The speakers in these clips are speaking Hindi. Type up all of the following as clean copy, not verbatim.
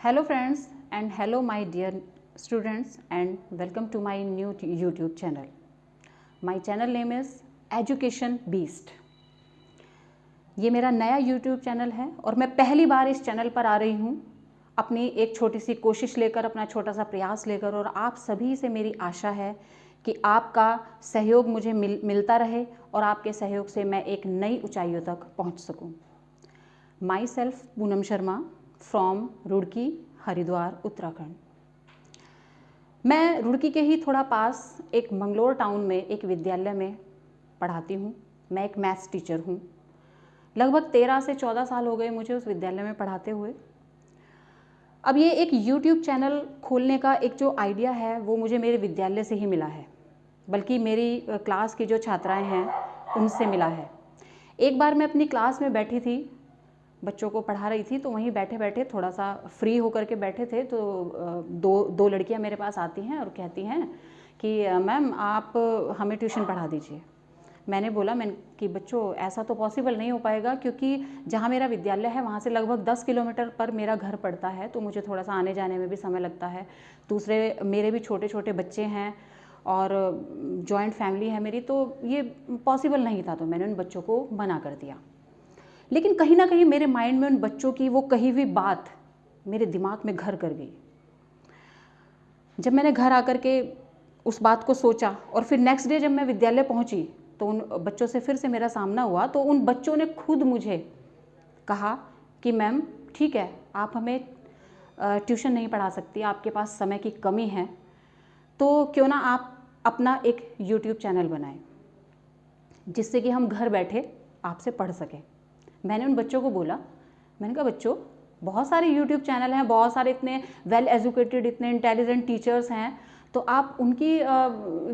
Hello friends and hello my dear students and welcome to my new YouTube channel. My channel name is Education Beast. ये मेरा नया YouTube चैनल है और मैं पहली बार इस चैनल पर आ रही हूँ अपनी एक छोटी सी कोशिश लेकर, अपना छोटा सा प्रयास लेकर, और आप सभी से मेरी आशा है कि आपका सहयोग मुझे मिलता रहे और आपके सहयोग से मैं एक नई ऊंचाइयों तक पहुँच सकूँ। My self Poonam Sharma from Roorkee, Haridwar, Uttarakhand. मैं रुड़की के ही थोड़ा पास एक मंगलोर टाउन में एक विद्यालय में पढ़ाती हूँ। मैं एक मैथ्स टीचर हूँ। लगभग 13 से 14 साल हो गए मुझे उस विद्यालय में पढ़ाते हुए। अब ये एक YouTube चैनल खोलने का एक जो आइडिया है वो मुझे मेरे विद्यालय से ही मिला है, बल्कि मेरी क्लास की जो छात्राएं हैं उनसे मिला है। एक बार मैं अपनी क्लास में बैठी थी, बच्चों को पढ़ा रही थी, तो वहीं बैठे बैठे थोड़ा सा फ्री होकर के बैठे थे तो दो लड़कियां मेरे पास आती हैं और कहती हैं कि मैम आप हमें ट्यूशन पढ़ा दीजिए। मैंने बोला कि बच्चों ऐसा तो पॉसिबल नहीं हो पाएगा, क्योंकि जहाँ मेरा विद्यालय है वहाँ से लगभग 10 किलोमीटर पर मेरा घर पड़ता है, तो मुझे थोड़ा सा आने जाने में भी समय लगता है। दूसरे मेरे भी छोटे छोटे बच्चे हैं और जॉइंट फैमिली है मेरी, तो ये पॉसिबल नहीं था। तो मैंने उन बच्चों को मना कर दिया। लेकिन कहीं ना कहीं मेरे माइंड में उन बच्चों की वो कही हुई बात मेरे दिमाग में घर कर गई। जब मैंने घर आकर के उस बात को सोचा और फिर नेक्स्ट डे जब मैं विद्यालय पहुंची तो उन बच्चों से फिर से मेरा सामना हुआ, तो उन बच्चों ने खुद मुझे कहा कि मैम ठीक है, आप हमें ट्यूशन नहीं पढ़ा सकती, आपके पास समय की कमी है, तो क्यों ना आप अपना एक YouTube चैनल बनाएं जिससे कि हम घर बैठे आपसे पढ़ सकें। मैंने उन बच्चों को बोला, मैंने कहा बच्चों बहुत सारे YouTube चैनल हैं, बहुत सारे इतने वेल एजुकेटेड, इतने इंटेलिजेंट टीचर्स हैं, तो आप उनकी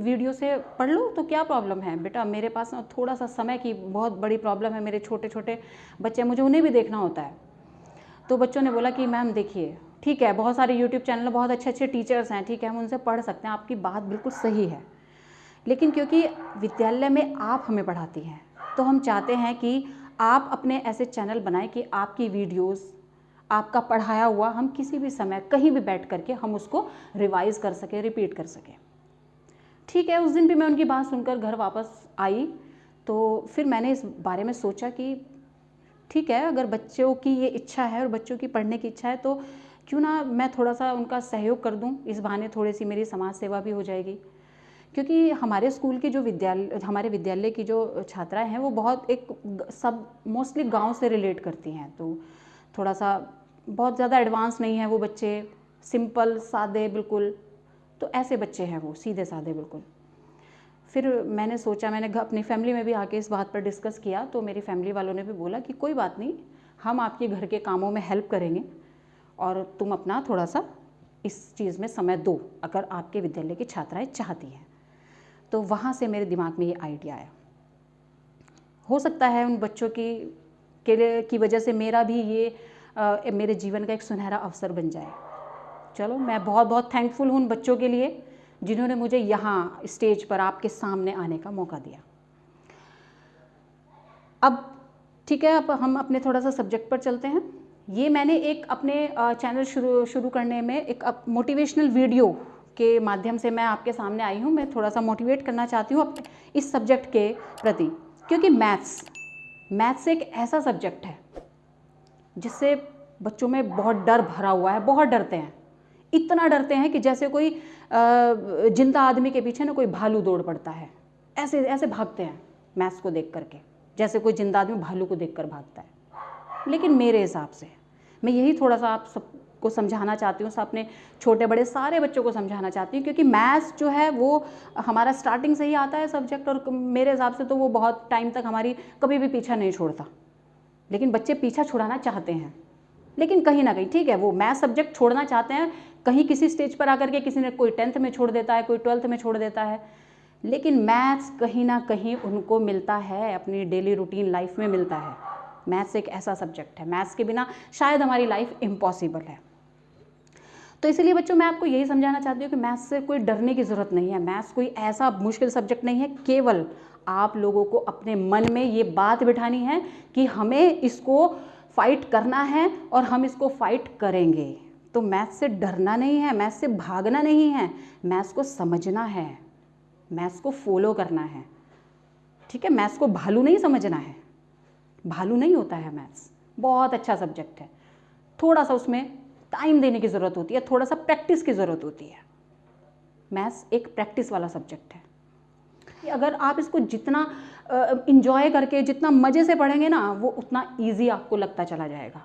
वीडियो से पढ़ लो, तो क्या प्रॉब्लम है। बेटा मेरे पास थोड़ा सा समय की बहुत बड़ी प्रॉब्लम है, मेरे छोटे छोटे बच्चे, मुझे उन्हें भी देखना होता है। तो बच्चों ने बोला कि मैम देखिए ठीक है, बहुत सारे YouTube चैनल, बहुत अच्छे अच्छे टीचर्स हैं, ठीक है हम उनसे पढ़ सकते हैं, आपकी बात बिल्कुल सही है, लेकिन क्योंकि विद्यालय में आप हमें पढ़ाती हैं तो हम चाहते हैं कि आप अपने ऐसे चैनल बनाएं कि आपकी वीडियोस, आपका पढ़ाया हुआ हम किसी भी समय कहीं भी बैठ करके हम उसको रिवाइज कर सकें, रिपीट कर सकें। ठीक है, उस दिन भी मैं उनकी बात सुनकर घर वापस आई, तो फिर मैंने इस बारे में सोचा कि ठीक है, अगर बच्चों की ये इच्छा है और बच्चों की पढ़ने की इच्छा है तो क्यों ना मैं थोड़ा सा उनका सहयोग कर दूं। इस बहाने थोड़ी सी मेरी समाज सेवा भी हो जाएगी, क्योंकि हमारे स्कूल की जो हमारे विद्यालय की जो छात्राएं हैं वो बहुत सब मोस्टली गांव से रिलेट करती हैं, तो थोड़ा सा बहुत ज़्यादा एडवांस नहीं है वो बच्चे, सिंपल सादे बिल्कुल, तो ऐसे बच्चे हैं वो, सीधे सादे बिल्कुल। फिर मैंने सोचा, मैंने अपनी फैमिली में भी आके इस बात पर डिस्कस किया, तो मेरी फैमिली वालों ने भी बोला कि कोई बात नहीं, हम आपके घर के कामों में हेल्प करेंगे और तुम अपना थोड़ा सा इस चीज़ में समय दो, अगर आपके विद्यालय की छात्राएँ चाहती हैं। तो वहाँ से मेरे दिमाग में ये आइडिया आया। हो सकता है उन बच्चों की वजह से मेरा भी ये मेरे जीवन का एक सुनहरा अवसर बन जाए। चलो, मैं बहुत बहुत थैंकफुल हूँ उन बच्चों के लिए जिन्होंने मुझे यहाँ स्टेज पर आपके सामने आने का मौका दिया। अब ठीक है, अब हम अपने थोड़ा सा सब्जेक्ट पर चलते हैं। ये मैंने एक अपने चैनल शुरू करने में एक मोटिवेशनल वीडियो के माध्यम से मैं आपके सामने आई हूँ। मैं थोड़ा सा मोटिवेट करना चाहती हूँ इस सब्जेक्ट के प्रति, क्योंकि मैथ्स एक ऐसा सब्जेक्ट है जिससे बच्चों में बहुत डर भरा हुआ है, बहुत डरते हैं, इतना डरते हैं कि जैसे कोई जिंदा आदमी के पीछे ना कोई भालू दौड़ पड़ता है, ऐसे ऐसे भागते हैं मैथ्स को देख करके, जैसे कोई जिंदा आदमी भालू को देखकर भागता है। लेकिन मेरे हिसाब से मैं यही थोड़ा सा आप सबको समझाना चाहती हूँ, अपने छोटे बड़े सारे बच्चों को समझाना चाहती हूँ, क्योंकि मैथ्स जो है वो हमारा स्टार्टिंग से ही आता है सब्जेक्ट, और मेरे हिसाब से तो वो बहुत टाइम तक हमारी कभी भी पीछा नहीं छोड़ता। लेकिन बच्चे पीछा छुड़ाना चाहते हैं, लेकिन कहीं ना कहीं ठीक है वो मैथ्स सब्जेक्ट छोड़ना चाहते हैं, कहीं किसी स्टेज पर आकर के किसी ने कोई 10th में छोड़ देता है, कोई 12th में छोड़ देता है, लेकिन मैथ्स कहीं ना कहीं उनको मिलता है, अपनी डेली रूटीन लाइफ में मिलता है। मैथ्स एक ऐसा सब्जेक्ट है, मैथ्स के बिना शायद हमारी लाइफ इम्पॉसिबल है। तो इसलिए बच्चों मैं आपको यही समझाना चाहती हूँ कि मैथ्स से कोई डरने की ज़रूरत नहीं है। मैथ्स कोई ऐसा मुश्किल सब्जेक्ट नहीं है, केवल आप लोगों को अपने मन में ये बात बिठानी है कि हमें इसको फाइट करना है और हम इसको फाइट करेंगे। तो मैथ्स से डरना नहीं है, मैथ्स से भागना नहीं है, मैथ्स को समझना है, मैथ्स को फॉलो करना है, ठीक है। मैथ्स को भालू नहीं समझना है, भालू नहीं होता है मैथ्स, बहुत अच्छा सब्जेक्ट है, थोड़ा सा उसमें टाइम देने की ज़रूरत होती है, थोड़ा सा प्रैक्टिस की ज़रूरत होती है। मैथ्स एक प्रैक्टिस वाला सब्जेक्ट है। अगर आप इसको जितना इंजॉय करके, जितना मज़े से पढ़ेंगे ना, वो उतना ईजी आपको लगता चला जाएगा।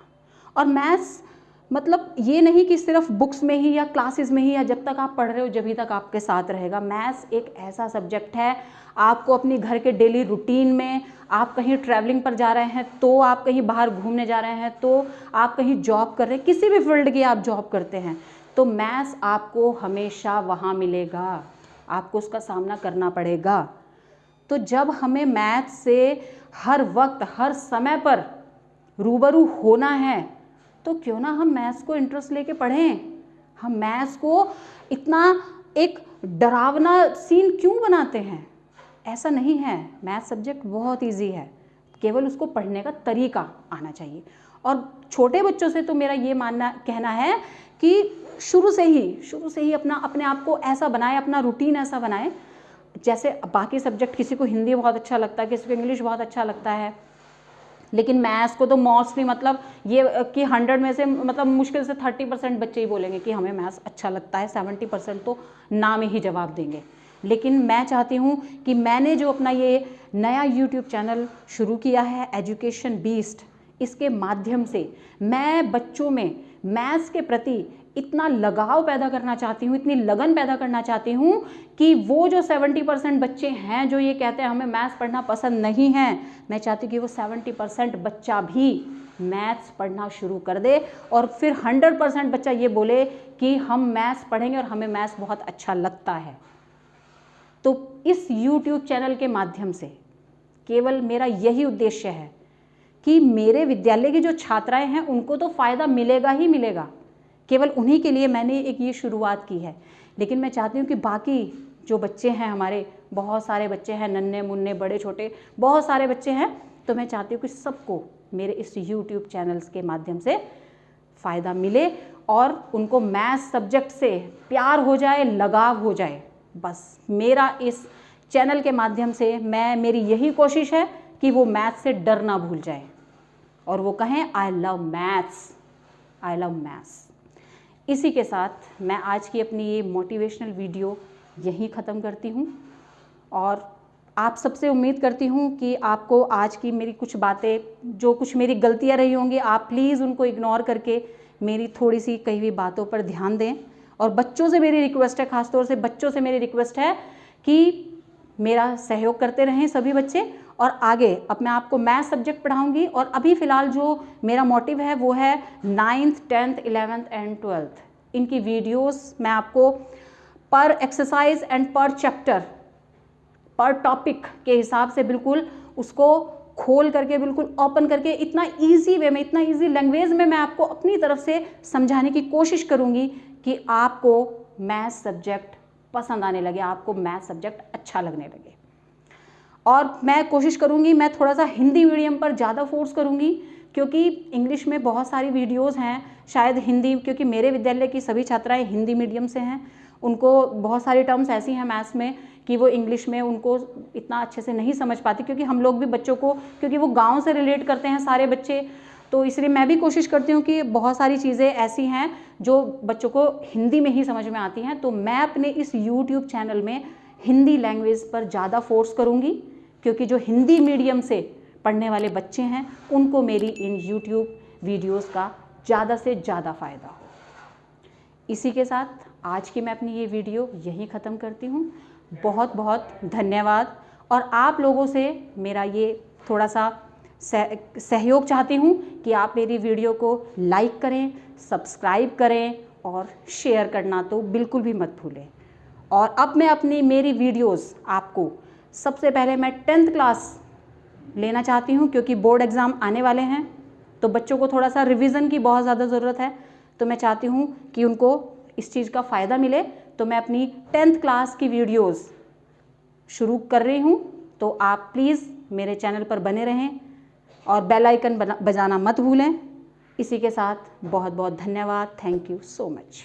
और मैथ्स मतलब ये नहीं कि सिर्फ बुक्स में ही या क्लासेस में ही या जब तक आप पढ़ रहे हो जब तक आपके साथ रहेगा। मैथ्स एक ऐसा सब्जेक्ट है, आपको अपनी घर के डेली रूटीन में, आप कहीं ट्रैवलिंग पर जा रहे हैं तो, आप कहीं बाहर घूमने जा रहे हैं तो, आप कहीं जॉब कर रहे हैं, किसी भी फील्ड की आप जॉब करते हैं तो मैथ्स आपको हमेशा वहाँ मिलेगा, आपको उसका सामना करना पड़ेगा। तो जब हमें मैथ्स से हर वक्त हर समय पर रूबरू होना है तो क्यों ना हम मैथ्स को इंटरेस्ट लेके पढ़ें। हम मैथ्स को इतना एक डरावना सीन क्यों बनाते हैं? ऐसा नहीं है, मैथ्स सब्जेक्ट बहुत इजी है, केवल उसको पढ़ने का तरीका आना चाहिए। और छोटे बच्चों से तो मेरा ये कहना है कि शुरू से ही अपने आप को ऐसा बनाए, अपना रूटीन ऐसा बनाए। जैसे बाकी सब्जेक्ट, किसी को हिंदी बहुत अच्छा लगता है, किसी को इंग्लिश बहुत अच्छा लगता है, लेकिन मैथ्स को तो मोस्टली मतलब ये कि 100 में से मतलब मुश्किल से 30% बच्चे ही बोलेंगे कि हमें मैथ्स अच्छा लगता है, 70% तो ना में ही जवाब देंगे। लेकिन मैं चाहती हूँ कि मैंने जो अपना ये नया YouTube चैनल शुरू किया है एजुकेशन बीस्ट, इसके माध्यम से मैं बच्चों में मैथ्स के प्रति इतना लगाव पैदा करना चाहती हूँ, इतनी लगन पैदा करना चाहती हूँ कि वो जो 70% बच्चे हैं जो ये कहते हैं हमें मैथ्स पढ़ना पसंद नहीं है, मैं चाहती हूँ कि वो 70% बच्चा भी मैथ्स पढ़ना शुरू कर दे और फिर 100% बच्चा ये बोले कि हम मैथ्स पढ़ेंगे और हमें मैथ्स बहुत अच्छा लगता है। तो इस YouTube चैनल के माध्यम से केवल मेरा यही उद्देश्य है कि मेरे विद्यालय की जो छात्राएं हैं उनको तो फ़ायदा मिलेगा ही मिलेगा, केवल उन्हीं के लिए मैंने ये शुरुआत की है। लेकिन मैं चाहती हूँ कि बाकी जो बच्चे हैं हमारे, बहुत सारे बच्चे हैं, नन्हे मुन्ने बड़े छोटे बहुत सारे बच्चे हैं, तो मैं चाहती हूँ कि सबको मेरे इस YouTube चैनल्स के माध्यम से फ़ायदा मिले और उनको मैथ्स सब्जेक्ट से प्यार हो जाए, लगाव हो जाए। बस मेरा इस चैनल के माध्यम से मेरी यही कोशिश है कि वो मैथ्स से डर ना भूल जाए और वो कहें I love maths, I love maths. इसी के साथ मैं आज की अपनी ये मोटिवेशनल वीडियो यहीं ख़त्म करती हूँ और आप सबसे उम्मीद करती हूँ कि आपको आज की मेरी कुछ बातें, जो कुछ मेरी गलतियाँ रही होंगी, आप प्लीज़ उनको इग्नोर करके मेरी थोड़ी सी कही हुई बातों पर ध्यान दें। और बच्चों से मेरी रिक्वेस्ट है, ख़ासतौर से बच्चों से मेरी रिक्वेस्ट है कि मेरा सहयोग करते रहें सभी बच्चे। और आगे अब मैं आपको मैथ्स सब्जेक्ट पढ़ाऊंगी और अभी फ़िलहाल जो मेरा मोटिव है वो है 9th 10th 11th and 12th। इनकी वीडियोस मैं आपको पर एक्सरसाइज एंड पर चैप्टर, पर टॉपिक के हिसाब से बिल्कुल उसको खोल करके, बिल्कुल ओपन करके, इतना ईजी वे में, इतना ईजी लैंग्वेज में मैं आपको अपनी तरफ से समझाने की कोशिश करूँगी कि आपको मैथ्स सब्जेक्ट पसंद आने लगे, आपको मैथ्स सब्जेक्ट अच्छा लगने लगे। और मैं कोशिश करूँगी, मैं थोड़ा सा हिंदी मीडियम पर ज़्यादा फोर्स करूँगी क्योंकि इंग्लिश में बहुत सारी वीडियोस हैं, शायद हिंदी, क्योंकि मेरे विद्यालय की सभी छात्राएं हिंदी मीडियम से हैं, उनको बहुत सारी टर्म्स ऐसी हैं मैथ्स में कि वो इंग्लिश में उनको इतना अच्छे से नहीं समझ पाती, क्योंकि हम लोग भी बच्चों को, क्योंकि वो गाँव से रिलेट करते हैं सारे बच्चे, तो इसलिए मैं भी कोशिश करती हूँ कि बहुत सारी चीज़ें ऐसी हैं जो बच्चों को हिंदी में ही समझ में आती हैं। तो मैं अपने इस YouTube चैनल में हिंदी लैंग्वेज पर ज़्यादा फोर्स करूँगी क्योंकि जो हिंदी मीडियम से पढ़ने वाले बच्चे हैं उनको मेरी इन YouTube वीडियोस का ज़्यादा से ज़्यादा फ़ायदा हो। इसी के साथ आज की मैं अपनी ये वीडियो यहीं ख़त्म करती हूँ। बहुत बहुत धन्यवाद। और आप लोगों से मेरा ये थोड़ा सा सहयोग चाहती हूँ कि आप मेरी वीडियो को लाइक करें, सब्सक्राइब करें और शेयर करना तो बिल्कुल भी मत भूलें। और अब मैं अपनी मेरी वीडियोस आपको सबसे पहले मैं 10th क्लास लेना चाहती हूँ क्योंकि बोर्ड एग्ज़ाम आने वाले हैं, तो बच्चों को थोड़ा सा रिवीजन की बहुत ज़्यादा ज़रूरत है। तो मैं चाहती हूँ कि उनको इस चीज़ का फ़ायदा मिले, तो मैं अपनी 10th क्लास की वीडियोस शुरू कर रही हूँ। तो आप प्लीज़ मेरे चैनल पर बने रहें और बेल आइकन बजाना मत भूलें। इसी के साथ बहुत बहुत धन्यवाद। Thank you so much.